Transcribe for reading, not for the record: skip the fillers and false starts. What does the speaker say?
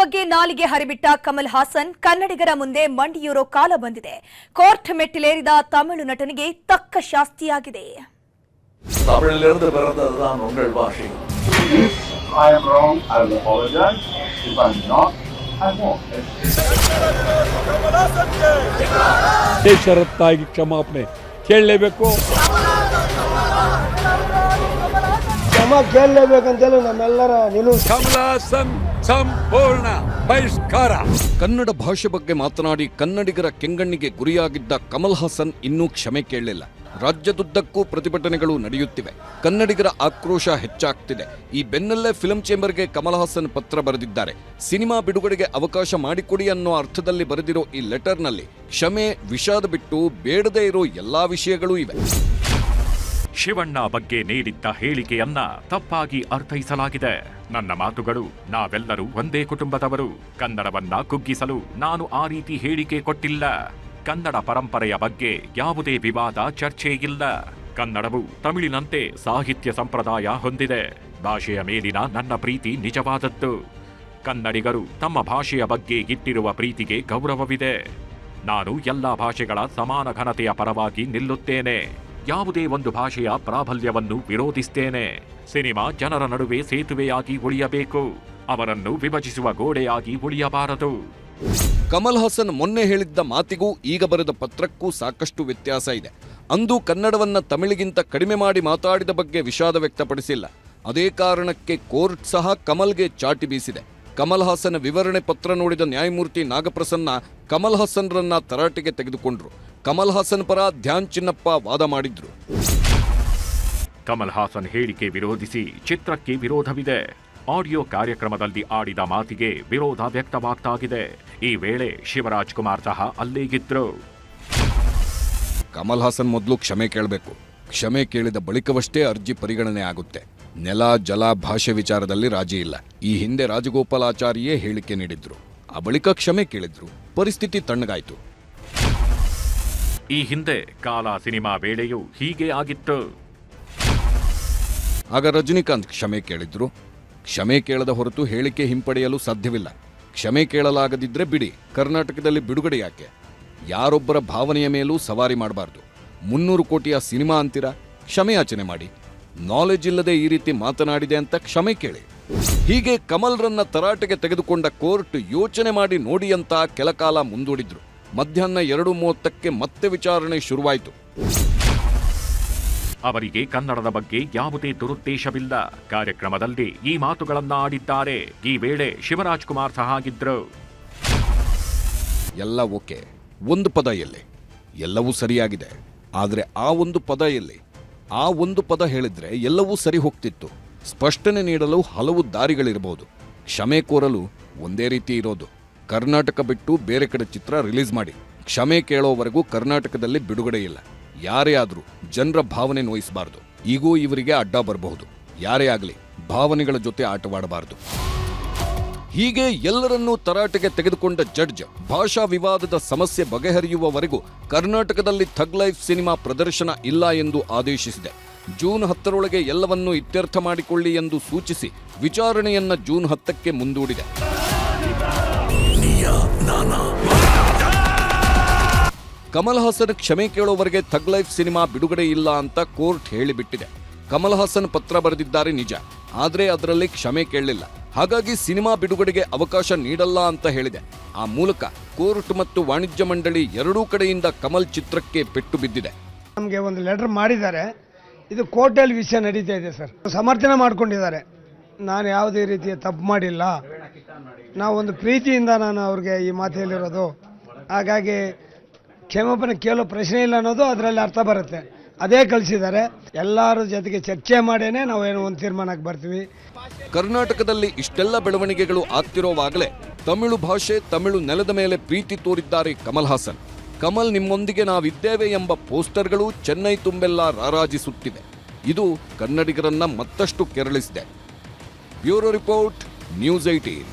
ಬಗ್ಗೆ ನಾಲಿಗೆ ಹರಿಬಿಟ್ಟ ಕಮಲ್ ಹಾಸನ್ ಕನ್ನಡಿಗರ ಮುಂದೆ ಮಂಡಿಯೂರೋ ಕಾಲ ಬಂದಿದೆ. ಕೋರ್ಟ್ ಮೆಟ್ಟಿಲೇರಿದ ತಮಿಳು ನಟನಿಗೆ ತಕ್ಕ ಶಾಸ್ತಿಯಾಗಿದೆ. தமிழிலிருந்து பிறந்ததுதான் உங்கள் பாஷை. I am wrong. I will apologize. If I'm not, I won't. ಷರತ್ತಾಗಿ ಕ್ಷಮಾಪಣೆ ಕೇಳಲೇಬೇಕು. ಕ್ಷಮಾ ಕೇಳಲೇಬೇಕಂತೇಳಿ ನಮ್ಮೆಲ್ಲರ ನಿಲುವು. ಕಮಲ್ ಹಾಸನ್ ಸಂಪೂರ್ಣ ಬಹಿಷ್ಕಾರ. ಕನ್ನಡ ಭಾಷೆ ಬಗ್ಗೆ ಮಾತನಾಡಿ ಕನ್ನಡಿಗರ ಕೆಂಗಣ್ಣಿಗೆ ಗುರಿಯಾಗಿದ್ದ ಕಮಲ್ ಹಾಸನ್ ಇನ್ನೂ ಕ್ಷಮೆ ಕೇಳಲಿಲ್ಲ. ರಾಜ್ಯದುದ್ದಕ್ಕೂ ಪ್ರತಿಭಟನೆಗಳು ನಡೆಯುತ್ತಿವೆ. ಕನ್ನಡಿಗರ ಆಕ್ರೋಶ ಹೆಚ್ಚಾಗ್ತಿದೆ. ಈ ಬೆನ್ನಲ್ಲೇ ಫಿಲ್ಮ್ ಚೇಂಬರ್ಗೆ ಕಮಲ್ ಹಾಸನ್ ಪತ್ರ ಬರೆದಿದ್ದಾರೆ. ಸಿನಿಮಾ ಬಿಡುಗಡೆಗೆ ಅವಕಾಶ ಮಾಡಿಕೊಡಿ ಅನ್ನೋ ಅರ್ಥದಲ್ಲಿ ಬರೆದಿರೋ ಈ ಲೆಟರ್ನಲ್ಲಿ ಕ್ಷಮೆ, ವಿಷಾದ ಬಿಟ್ಟು ಬೇಡದೇ ಇರೋ ಎಲ್ಲಾ ವಿಷಯಗಳೂ ಇವೆ. ಶಿವಣ್ಣ ಬಗ್ಗೆ ನೀಡಿದ್ದ ಹೇಳಿಕೆಯನ್ನ ತಪ್ಪಾಗಿ ಅರ್ಥೈಸಲಾಗಿದೆ. ನನ್ನ ಮಾತುಗಳು, ನಾವೆಲ್ಲರೂ ಒಂದೇ ಕುಟುಂಬದವರು. ಕನ್ನಡವನ್ನ ಕುಗ್ಗಿಸಲು ನಾನು ಆ ರೀತಿ ಹೇಳಿಕೆ ಕೊಟ್ಟಿಲ್ಲ. ಕನ್ನಡ ಪರಂಪರೆಯ ಬಗ್ಗೆ ಯಾವುದೇ ವಿವಾದ, ಚರ್ಚೆ ಇಲ್ಲ. ಕನ್ನಡವು ತಮಿಳಿನಂತೆ ಸಾಹಿತ್ಯ ಸಂಪ್ರದಾಯ ಹೊಂದಿದೆ. ಭಾಷೆಯ ಮೇಲಿನ ನನ್ನ ಪ್ರೀತಿ ನಿಜವಾದದ್ದು. ಕನ್ನಡಿಗರು ತಮ್ಮ ಭಾಷೆಯ ಬಗ್ಗೆ ಇಟ್ಟಿರುವ ಪ್ರೀತಿಗೆ ಗೌರವವಿದೆ. ನಾನು ಎಲ್ಲಾ ಭಾಷೆಗಳ ಸಮಾನ ಘನತೆಯ ಪರವಾಗಿ ನಿಲ್ಲುತ್ತೇನೆ. ಯಾವುದೇ ಒಂದು ಭಾಷೆಯ ಪ್ರಾಬಲ್ಯವನ್ನು ವಿರೋಧಿಸ್ತೇನೆ. ಸಿನಿಮಾ ಜನರ ನಡುವೆ ಸೇತುವೆಯಾಗಿ ಉಳಿಯಬೇಕು, ಅವರನ್ನು ವಿಭಜಿಸುವ ಗೋಡೆಯಾಗಿ ಉಳಿಯಬಾರದು. ಕಮಲ್ ಹಾಸನ್ ಮೊನ್ನೆ ಹೇಳಿದ್ದ ಮಾತಿಗೂ ಈಗ ಬರೆದ ಪತ್ರಕ್ಕೂ ಸಾಕಷ್ಟು ವ್ಯತ್ಯಾಸ ಇದೆ. ಅಂದು ಕನ್ನಡವನ್ನ ತಮಿಳಿಗಿಂತ ಕಡಿಮೆ ಮಾಡಿ ಮಾತಾಡಿದ ಬಗ್ಗೆ ವಿಷಾದ ವ್ಯಕ್ತಪಡಿಸಿಲ್ಲ. ಅದೇ ಕಾರಣಕ್ಕೆ ಕೋರ್ಟ್ ಸಹ ಕಮಲ್ಗೆ ಚಾಟಿ ಬೀಸಿದೆ. ಕಮಲ್ ಹಾಸನ್ ವಿವರಣೆ ಪತ್ರ ನೋಡಿದ ನ್ಯಾಯಮೂರ್ತಿ ನಾಗಪ್ರಸನ್ನ ಕಮಲ್ ಹಾಸನ್ರನ್ನ ತರಾಟೆಗೆ ತೆಗೆದುಕೊಂಡ್ರು. ಕಮಲ್ ಹಾಸನ್ ಪರ ಧ್ಯಾನ್ ಚಿನ್ನಪ್ಪ ವಾದ ಮಾಡಿದ್ರು. ಕಮಲ್ ಹಾಸನ್ ಹೇಳಿಕೆ ವಿರೋಧಿಸಿ ಚಿತ್ರಕ್ಕೆ ವಿರೋಧವಿದೆ. ಆಡಿಯೋ ಕಾರ್ಯಕ್ರಮದಲ್ಲಿ ಆಡಿದ ಮಾತಿಗೆ ವಿರೋಧ ವ್ಯಕ್ತವಾಗ್ತಾಗಿದೆ. ಈ ವೇಳೆ ಶಿವರಾಜ್ ಕುಮಾರ್ ಸಹ ಅಲ್ಲಿಗಿದ್ರು. ಕಮಲ್ ಹಾಸನ್ ಮೊದಲು ಕ್ಷಮೆ ಕೇಳಬೇಕು. ಕ್ಷಮೆ ಕೇಳಿದ ಬಳಿಕವಷ್ಟೇ ಅರ್ಜಿ ಪರಿಗಣನೆ ಆಗುತ್ತೆ. ನೆಲ, ಜಲ, ಭಾಷೆ ವಿಚಾರದಲ್ಲಿ ರಾಜಿ ಇಲ್ಲ. ಈ ಹಿಂದೆ ರಾಜಗೋಪಾಲಾಚಾರಿಯೇ ಹೇಳಿಕೆ ನೀಡಿದ್ರು. ಆ ಬಳಿಕ ಕ್ಷಮೆ ಕೇಳಿದ್ರು. ಪರಿಸ್ಥಿತಿ ತಣ್ಣಗಾಯ್ತು. ಈ ಹಿಂದೆ ಕಾಲ ಸಿನಿಮಾ ವೇಳೆಯೂ ಹೀಗೆ ಆಗಿತ್ತು. ಆಗ ರಜನಿಕಾಂತ್ ಕ್ಷಮೆ ಕೇಳಿದ್ರು. ಕ್ಷಮೆ ಕೇಳದ ಹೊರತು ಹೇಳಿಕೆ ಹಿಂಪಡೆಯಲು ಸಾಧ್ಯವಿಲ್ಲ. ಕ್ಷಮೆ ಕೇಳಲಾಗದಿದ್ರೆ ಬಿಡಿ, ಕರ್ನಾಟಕದಲ್ಲಿ ಬಿಡುಗಡೆ ಯಾಕೆ? ಯಾರೊಬ್ಬರ ಭಾವನೆಯ ಮೇಲೂ ಸವಾರಿ ಮಾಡಬಾರ್ದು. 300 ಕೋಟಿಯ ಸಿನಿಮಾ ಅಂತೀರಾ? ಕ್ಷಮೆಯಾಚನೆ ಮಾಡಿ. ನಾಲೆಜ್ ಇಲ್ಲದೆ ಈ ರೀತಿ ಮಾತನಾಡಿದೆ ಅಂತ ಕ್ಷಮೆ ಕೇಳಿ. ಹೀಗೆ ಕಮಲ್ರನ್ನ ತರಾಟೆಗೆ ತೆಗೆದುಕೊಂಡ ಕೋರ್ಟ್ ಯೋಚನೆ ಮಾಡಿ ನೋಡಿ ಅಂತ ಕೆಲಕಾಲ ಮುಂದೂಡಿದ್ರು. ಮಧ್ಯಾಹ್ನ 2:30ಕ್ಕೆ ಮತ್ತೆ ವಿಚಾರಣೆ ಶುರುವಾಯಿತು. ಅವರಿಗೆ ಕನ್ನಡದ ಬಗ್ಗೆ ಯಾವುದೇ ದುರುದ್ದೇಶವಿಲ್ಲ. ಕಾರ್ಯಕ್ರಮದಲ್ಲಿ ಈ ಮಾತುಗಳನ್ನ ಆಡಿದ್ದಾರೆ. ಈ ವೇಳೆ ಶಿವರಾಜ್ ಕುಮಾರ್ ಸಹ ಆಗಿದ್ರು. ಎಲ್ಲ ಓಕೆ, ಒಂದು ಪದ ಎಲ್ಲಿ? ಎಲ್ಲವೂ ಸರಿಯಾಗಿದೆ. ಆದರೆ ಆ ಒಂದು ಪದ ಎಲ್ಲಿ? ಆ ಒಂದು ಪದ ಹೇಳಿದ್ರೆ ಎಲ್ಲವೂ ಸರಿ ಹೋಗ್ತಿತ್ತು. ಸ್ಪಷ್ಟನೆ ನೀಡಲು ಹಲವು ದಾರಿಗಳಿರಬಹುದು. ಕ್ಷಮೆ ಕೋರಲು ಒಂದೇ ರೀತಿ ಇರೋದು. ಕರ್ನಾಟಕ ಬಿಟ್ಟು ಬೇರೆ ಕಡೆ ಚಿತ್ರ ರಿಲೀಸ್ ಮಾಡಿ. ಕ್ಷಮೆ ಕೇಳೋವರೆಗೂ ಕರ್ನಾಟಕದಲ್ಲಿ ಬಿಡುಗಡೆ ಇಲ್ಲ. ಯಾರೇ ಆದ್ರೂ ಜನರ ಭಾವನೆ ನೋಯಿಸಬಾರದು. ಈಗೂ ಇವರಿಗೆ ಅಡ್ಡ ಬರಬಹುದು. ಯಾರೇ ಆಗಲಿ ಭಾವನೆಗಳ ಜೊತೆ ಆಟವಾಡಬಾರದು. ಹೀಗೆ ಎಲ್ಲರನ್ನೂ ತರಾಟೆಗೆ ತೆಗೆದುಕೊಂಡ ಜಡ್ಜ್ ಭಾಷಾ ವಿವಾದದ ಸಮಸ್ಯೆ ಬಗೆಹರಿಯುವವರೆಗೂ ಕರ್ನಾಟಕದಲ್ಲಿ ಥಗ್ ಲೈಫ್ ಸಿನಿಮಾ ಪ್ರದರ್ಶನ ಇಲ್ಲ ಎಂದು ಆದೇಶಿಸಿದೆ. ಜೂನ್ 10ರೊಳಗೆ ಎಲ್ಲವನ್ನೂ ಇತ್ಯರ್ಥ ಮಾಡಿಕೊಳ್ಳಿ ಎಂದು ಸೂಚಿಸಿ ವಿಚಾರಣೆಯನ್ನ ಜೂನ್ 10ಕ್ಕೆ ಮುಂದೂಡಿದೆ. ಕಮಲ್ ಹಾಸನ್ ಕ್ಷಮೆ ಕೇಳೋವರೆಗೆ ಥಗ್ ಲೈಫ್ ಸಿನಿಮಾ ಬಿಡುಗಡೆ ಇಲ್ಲ ಅಂತ ಕೋರ್ಟ್ ಹೇಳಿಬಿಟ್ಟಿದೆ. ಕಮಲ್ ಹಾಸನ್ ಪತ್ರ ಬರೆದಿದ್ದಾರೆ ನಿಜ, ಆದರೆ ಅದರಲ್ಲಿ ಕ್ಷಮೆ ಕೇಳಲಿಲ್ಲ. ಹಾಗಾಗಿ ಸಿನಿಮಾ ಬಿಡುಗಡೆಗೆ ಅವಕಾಶ ನೀಡಲ್ಲ ಅಂತ ಹೇಳಿದೆ. ಆ ಮೂಲಕ ಕೋರ್ಟ್ ಮತ್ತು ವಾಣಿಜ್ಯ ಮಂಡಳಿ ಎರಡೂ ಕಡೆಯಿಂದ ಕಮಲ್ ಚಿತ್ರಕ್ಕೆ ಪೆಟ್ಟು ಬಿದ್ದಿದೆ. ನಮಗೆ ಒಂದು ಲೆಟರ್ ಮಾಡಿದ್ದಾರೆ. ಇದು ಕೋರ್ಟಲ್ಲಿ ವಿಷಯ ನಡೀತಾ ಇದೆ ಸರ್. ಸಮರ್ಥನೆ ಮಾಡ್ಕೊಂಡಿದ್ದಾರೆ. ನಾನು ಯಾವುದೇ ರೀತಿಯ ತಪ್ಪು ಮಾಡಿಲ್ಲ. ನಾವು ಒಂದು ಪ್ರೀತಿಯಿಂದ ನಾನು ಅವ್ರಿಗೆ ಈ ಮಾತು ಹೇಳಿರೋದು. ಹಾಗಾಗಿ ಕ್ಷಮಾಪಣೆ ಕೇಳೋ ಪ್ರಶ್ನೆ ಇಲ್ಲ ಅನ್ನೋದು ಅದರಲ್ಲಿ ಅರ್ಥ ಬರುತ್ತೆ. ಅದೇ ಕಳಿಸಿದ್ದಾರೆ. ಎಲ್ಲರ ಜೊತೆಗೆ ಚರ್ಚೆ ಮಾಡೇನೆ ನಾವೇನೋ ಒಂದು ತೀರ್ಮಾನಕ್ಕೆ ಬರ್ತೀವಿ. ಕರ್ನಾಟಕದಲ್ಲಿ ಇಷ್ಟೆಲ್ಲ ಬೆಳವಣಿಗೆಗಳು ಆಗ್ತಿರೋವಾಗಲೇ ತಮಿಳು ಭಾಷೆ, ತಮಿಳು ನೆಲದ ಮೇಲೆ ಪ್ರೀತಿ ತೋರಿದ್ದಾರೆ ಕಮಲ್ ಹಾಸನ್. ಕಮಲ್ ನಿಮ್ಮೊಂದಿಗೆ ನಾವಿದ್ದೇವೆ ಎಂಬ ಪೋಸ್ಟರ್ಗಳು ಚೆನ್ನೈ ತುಂಬೆಲ್ಲ ರಾರಾಜಿಸುತ್ತಿವೆ. ಇದು ಕನ್ನಡಿಗರನ್ನ ಮತ್ತಷ್ಟು ಕೆರಳಿಸಿದೆ. Bureau report, news 18.